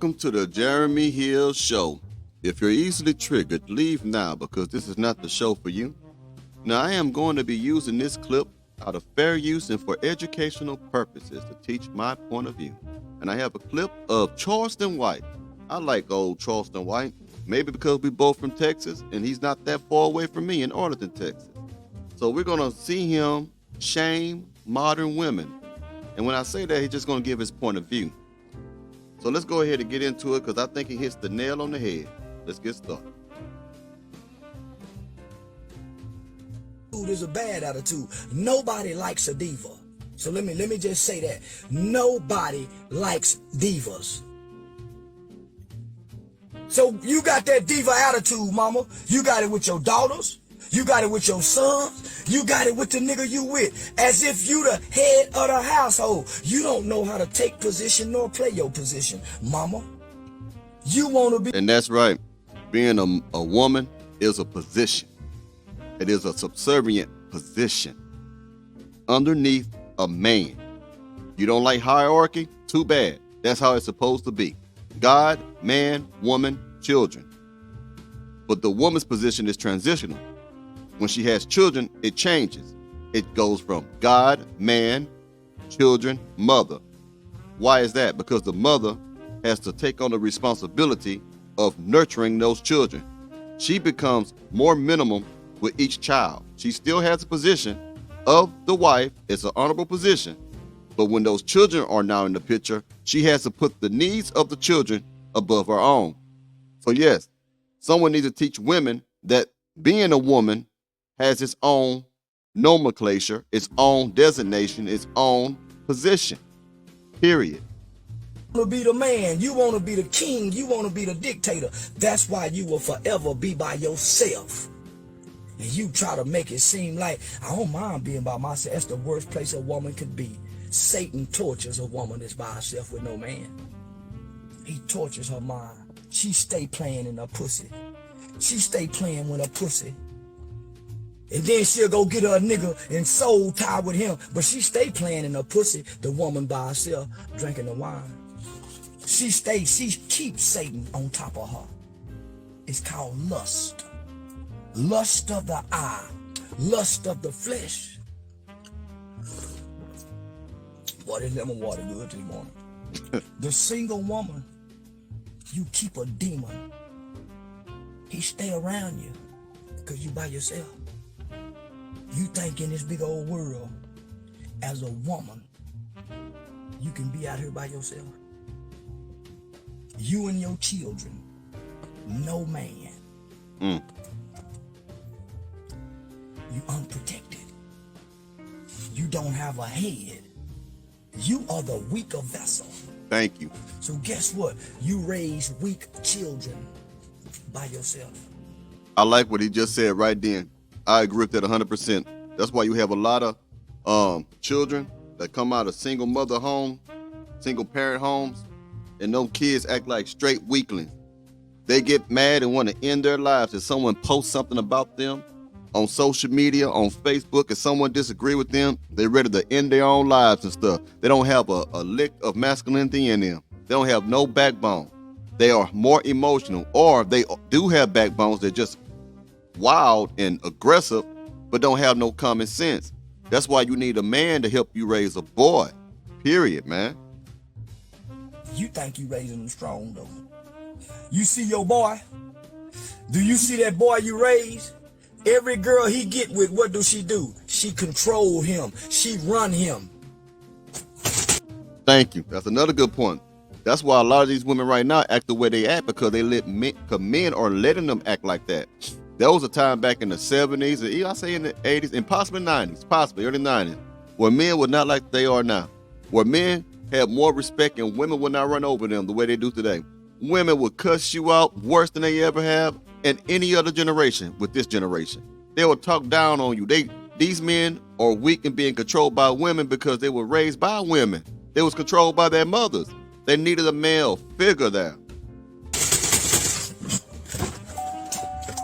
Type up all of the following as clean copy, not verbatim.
Welcome to the Jeremy Hill Show. If you're easily triggered, leave now because this is not the show for you. Now, I am going to be using this clip out of fair use and for educational purposes to teach my point of view. And I have a clip of Charleston White. I like old Charleston White, maybe because we both from Texas and he's not that far away from me in Arlington, Texas. So we're going to see him shame modern women. And when I say that, he's just going to give his point of view. So let's go ahead and get into it because I think he hits the nail on the head. Let's get started. Is a bad attitude. Nobody likes a diva. So let me just say that. Nobody likes divas. So you got that diva attitude, mama. You got it with your daughters. You got it with your sons. You got it with the nigga you with. As if you the head of the household. You don't know how to take position nor play your position, mama. You want to be... And that's right. Being a woman is a position. It is a subservient position underneath a man. You don't like hierarchy? Too bad. That's how it's supposed to be. God, man, woman, children. But the woman's position is transitional. When she has children, it changes. It goes from God, man, children, mother. Why is that? Because the mother has to take on the responsibility of nurturing those children. She becomes more minimum with each child. She still has a position of the wife. It's an honorable position. But when those children are now in the picture, she has to put the needs of the children above her own. So yes, someone needs to teach women that being a woman has its own nomenclature, its own designation, its own position, period. You want to be the man, you want to be the king, you want to be the dictator. That's why you will forever be by yourself. And you try to make it seem like, I don't mind being by myself. That's the worst place a woman could be. Satan tortures a woman that's by herself with no man. He tortures her mind. She stay playing in her pussy. She stay playing with her pussy. And then she'll go get her a nigga and soul tie with him. But she stay playing in her pussy, the woman by herself, drinking the wine. She keeps Satan on top of her. It's called lust. Lust of the eye. Lust of the flesh. Boy, this lemon water good this morning. The single woman, you keep a demon. He stay around you because you by yourself. You think in this big old world, as a woman, you can be out here by yourself. You and your children, no man. You unprotected. You don't have a head. You are the weaker vessel. Thank you. So guess what? You raise weak children by yourself. I like what he just said right then. I agree with that 100%. That's why you have a lot of children that come out of single mother homes, single parent homes, and those kids act like straight weaklings. They get mad and want to end their lives if someone posts something about them on social media, on Facebook, if someone disagree with them, they're ready to end their own lives and stuff. They don't have a lick of masculinity in them. They don't have no backbone. They are more emotional, or they do have backbones. They're just wild and aggressive, but don't have no common sense. That's why you need a man to help you raise a boy, period, man. You think you raising them strong, though. You see your boy? Do you see that boy you raise? Every girl he get with, what do? She control him. She run him. Thank you. That's another good point. That's why a lot of these women right now act the way they act, because they let men are letting them act like that. There was a time back in the 70s, and I say in the 80s, and possibly 90s, possibly early 90s, where men were not like they are now, where men had more respect and women would not run over them the way they do today. Women would cuss you out worse than they ever have in any other generation with this generation. They would talk down on you. These men are weak and being controlled by women because they were raised by women. They was controlled by their mothers. They needed a male figure there.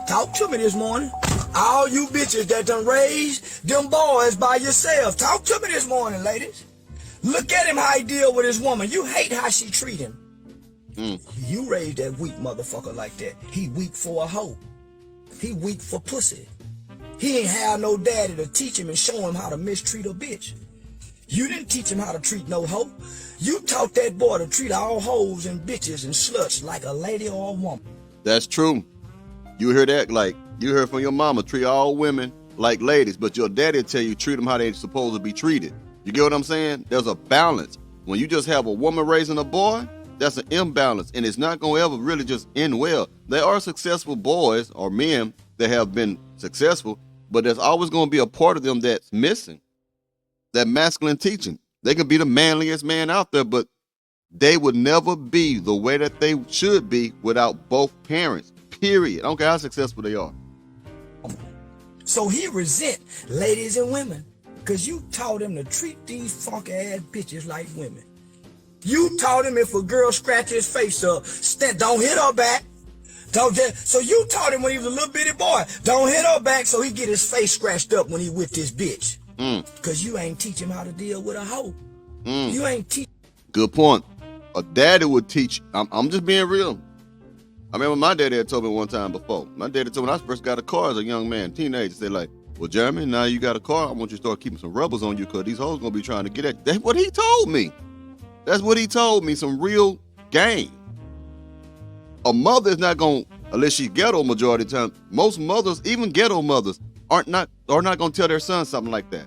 Talk to me this morning. All you bitches that done raised them boys by yourself. Talk to me this morning, ladies. Look at him how he deal with his woman. You hate how she treat him. You raised that weak motherfucker like that. He weak for a hoe. He weak for pussy. He ain't have no daddy to teach him and show him how to mistreat a bitch. You didn't teach him how to treat no hoe. You taught that boy to treat all hoes and bitches and sluts like a lady or a woman. That's true. You hear that? Like, you heard from your mama, treat all women like ladies, but your daddy tell you treat them how they supposed to be treated. You get what I'm saying? There's a balance. When you just have a woman raising a boy, that's an imbalance, and it's not going to ever really just end well. There are successful boys or men that have been successful, but there's always going to be a part of them that's missing. That masculine teaching. They can be the manliest man out there, but they would never be the way that they should be without both parents, period. I don't care how successful they are. So he resent ladies and women because you taught him to treat these funky ass bitches like women. You taught him if a girl scratch his face up, don't hit her back. So you taught him when he was a little bitty boy, don't hit her back so he get his face scratched up when he with this bitch. Because you ain't teach him how to deal with a hoe. You ain't teach. Good point. A daddy would teach. I'm just being real. I remember my daddy had told me one time before. My daddy told me when I first got a car as a young man, teenager, said like, well, Jeremy, now you got a car, I want you to start keeping some rubbers on you because these hoes going to be trying to get at you. That's what he told me. That's what he told me, some real game. A mother is not going, unless she's ghetto majority of the time, most mothers, even ghetto mothers, are not going to tell their son something like that.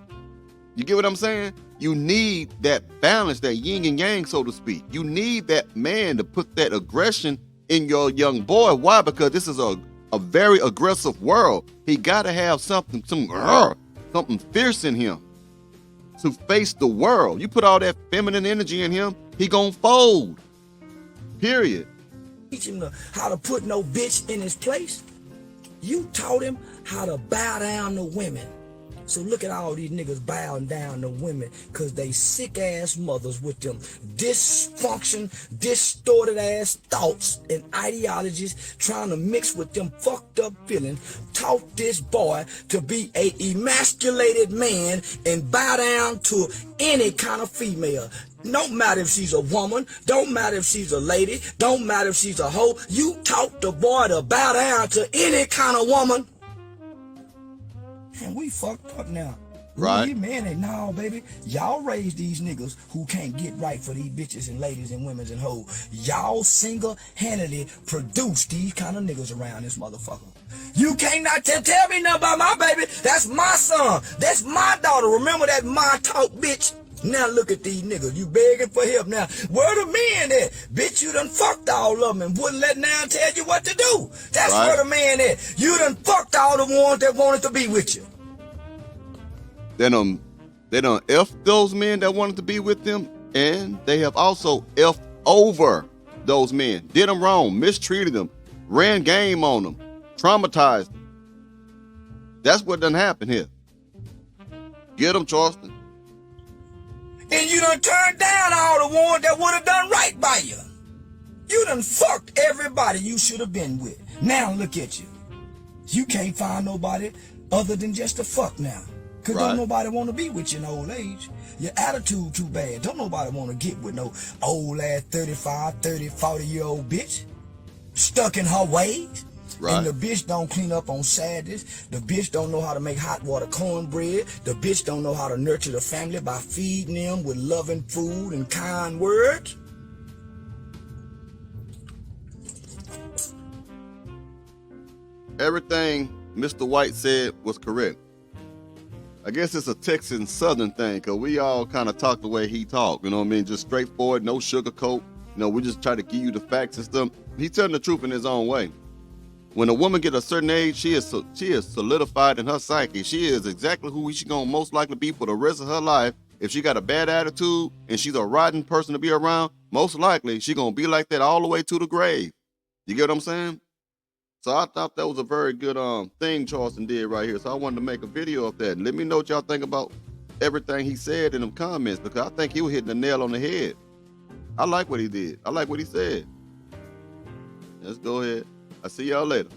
You get what I'm saying? You need that balance, that yin and yang, so to speak. You need that man to put that aggression in your young boy. Why? Because this is a very aggressive world. He got to have something fierce in him to face the world. You put all that feminine energy in him, he gonna fold. Period. Teach him how to put no bitch in his place. You taught him how to bow down to women. So look at all these niggas bowing down to women because they sick ass mothers with them dysfunction, distorted ass thoughts and ideologies trying to mix with them fucked up feelings. Taught this boy to be a emasculated man and bow down to any kind of female. Don't matter if she's a woman, don't matter if she's a lady, don't matter if she's a hoe. You taught the boy to bow down to any kind of woman. And we fucked up now. Right. We men ain't now, baby. Y'all raise these niggas who can't get right for these bitches and ladies and women and hoes. Y'all single-handedly produce these kind of niggas around this motherfucker. You can't not tell me nothing about my baby. That's my son. That's my daughter. Remember that my talk, bitch? Now look at these niggas. You begging for help now. Where the men at? Bitch, you done fucked all of them and wouldn't let now tell you what to do. That's right. Where the man at. You done fucked all the ones that wanted to be with you. They done effed those men that wanted to be with them, and they have also effed over those men. Did them wrong, mistreated them, ran game on them, traumatized them. That's what done happened here. Get them, Charleston. And you done turned down all the ones that would have done right by you. You done fucked everybody you should have been with. Now look at you. You can't find nobody other than just a fuck now. Because Right. Don't nobody want to be with you in old age. Your attitude too bad. Don't nobody want to get with no old ass 35, 30, 40-year-old bitch. Stuck in her ways. Right. And the bitch don't clean up on Saturdays. The bitch don't know how to make hot water cornbread. The bitch don't know how to nurture the family by feeding them with loving food and kind words. Everything Mr. White said was correct. I guess it's a Texan Southern thing, because we all kind of talk the way he talk, you know what I mean? Just straightforward, no sugarcoat. You know, we just try to give you the facts and stuff. He's telling the truth in his own way. When a woman get a certain age, she is solidified in her psyche. She is exactly who she's going to most likely be for the rest of her life. If she got a bad attitude and she's a rotten person to be around, most likely she's going to be like that all the way to the grave. You get what I'm saying? So I thought that was a very good thing Charleston did right here. So I wanted to make a video of that. Let me know what y'all think about everything he said in the comments, because I think he was hitting the nail on the head. I like what he did. I like what he said. Let's go ahead. I'll see y'all later.